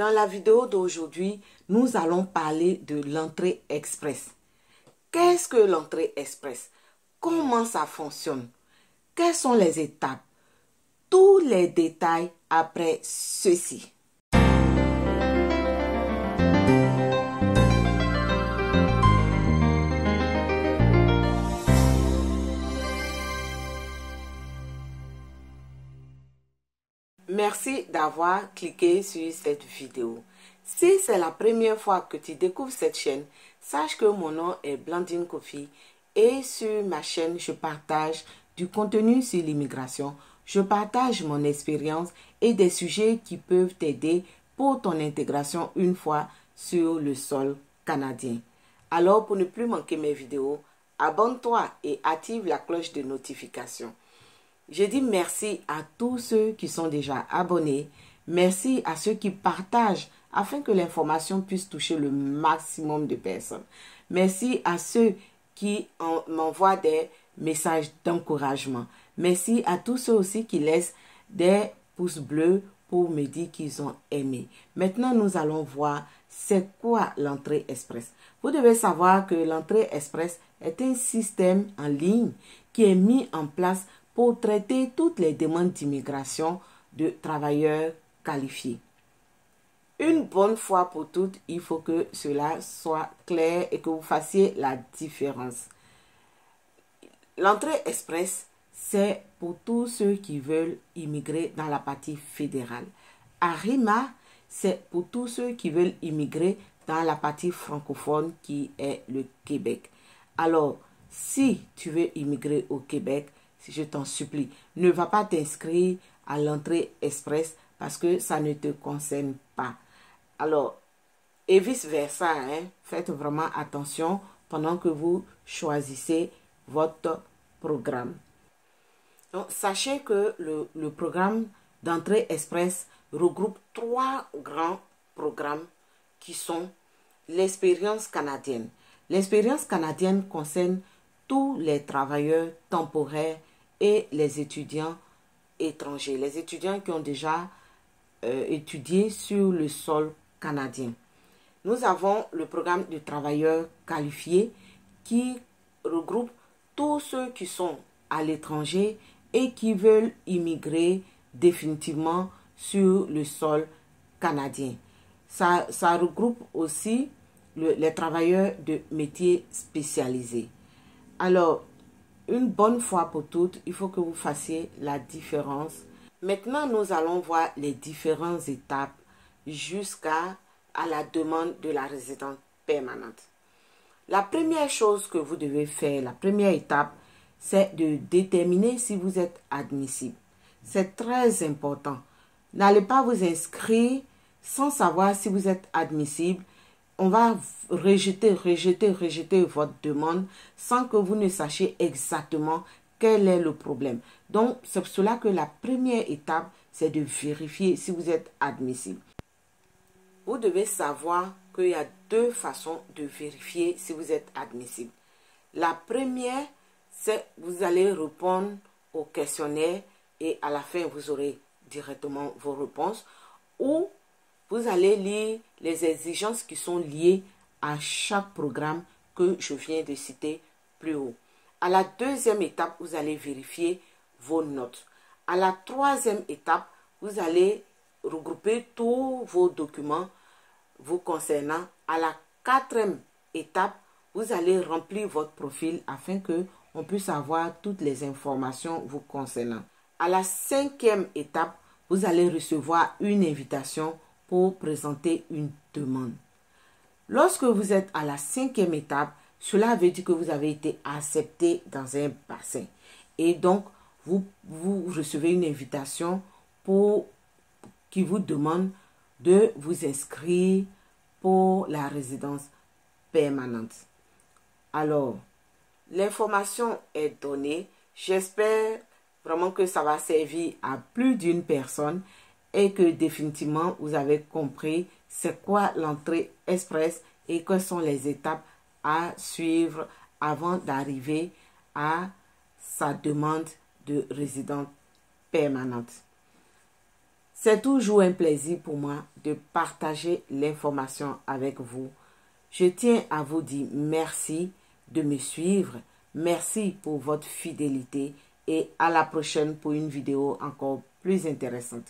Dans la vidéo d'aujourd'hui, nous allons parler de l'entrée express. Qu'est-ce que l'entrée express? Comment ça fonctionne? Quelles sont les étapes? Tous les détails après ceci. Merci d'avoir cliqué sur cette vidéo. Si c'est la première fois que tu découvres cette chaîne, sache que mon nom est Blandine Kofi et sur ma chaîne, je partage du contenu sur l'immigration. Je partage mon expérience et des sujets qui peuvent t'aider pour ton intégration une fois sur le sol canadien. Alors, pour ne plus manquer mes vidéos, abonne-toi et active la cloche de notification. Je dis merci à tous ceux qui sont déjà abonnés. Merci à ceux qui partagent afin que l'information puisse toucher le maximum de personnes. Merci à ceux qui m'envoient des messages d'encouragement. Merci à tous ceux aussi qui laissent des pouces bleus pour me dire qu'ils ont aimé. Maintenant, nous allons voir c'est quoi l'entrée express. Vous devez savoir que l'entrée express est un système en ligne qui est mis en place pour traiter toutes les demandes d'immigration de travailleurs qualifiés. Une bonne fois pour toutes, il faut que cela soit clair et que vous fassiez la différence. L'entrée express, c'est pour tous ceux qui veulent immigrer dans la partie fédérale. ARIMA, c'est pour tous ceux qui veulent immigrer dans la partie francophone qui est le Québec. Alors, si tu veux immigrer au Québec, je t'en supplie, ne va pas t'inscrire à l'entrée express parce que ça ne te concerne pas. Alors, et vice-versa, hein, faites vraiment attention pendant que vous choisissez votre programme. Donc, sachez que le programme d'entrée express regroupe 3 grands programmes qui sont l'expérience canadienne. L'expérience canadienne concerne tous les travailleurs temporaires et les étudiants étrangers, les étudiants qui ont déjà étudié sur le sol canadien. Nous avons le programme de travailleurs qualifiés qui regroupe tous ceux qui sont à l'étranger et qui veulent immigrer définitivement sur le sol canadien. Ça regroupe aussi les travailleurs de métiers spécialisés. Alors, une bonne fois pour toutes, il faut que vous fassiez la différence. Maintenant, nous allons voir les différentes étapes jusqu'à la demande de la résidence permanente. La première chose que vous devez faire, la première étape, c'est de déterminer si vous êtes admissible. C'est très important. N'allez pas vous inscrire sans savoir si vous êtes admissible. On va rejeter votre demande sans que vous ne sachiez exactement quel est le problème. Donc, c'est pour cela que la première étape, c'est de vérifier si vous êtes admissible. Vous devez savoir qu'il y a 2 façons de vérifier si vous êtes admissible. La première, c'est vous allez répondre au questionnaire et à la fin, vous aurez directement vos réponses. Ou vous allez lire les exigences qui sont liées à chaque programme que je viens de citer plus haut. À la deuxième étape, vous allez vérifier vos notes. À la troisième étape, vous allez regrouper tous vos documents vous concernant. À la quatrième étape, vous allez remplir votre profil afin que on puisse avoir toutes les informations vous concernant. À la cinquième étape, vous allez recevoir une invitation pour présenter une demande. Lorsque vous êtes à la 5e étape, cela veut dire que vous avez été accepté dans un bassin. Et donc, vous recevez une invitation qui vous demande de vous inscrire pour la résidence permanente. Alors, l'information est donnée. J'espère vraiment que ça va servir à plus d'une personne et que définitivement vous avez compris c'est quoi l'entrée express et quelles sont les étapes à suivre avant d'arriver à sa demande de résidence permanente. C'est toujours un plaisir pour moi de partager l'information avec vous. Je tiens à vous dire merci de me suivre. Merci pour votre fidélité et à la prochaine pour une vidéo encore plus intéressante.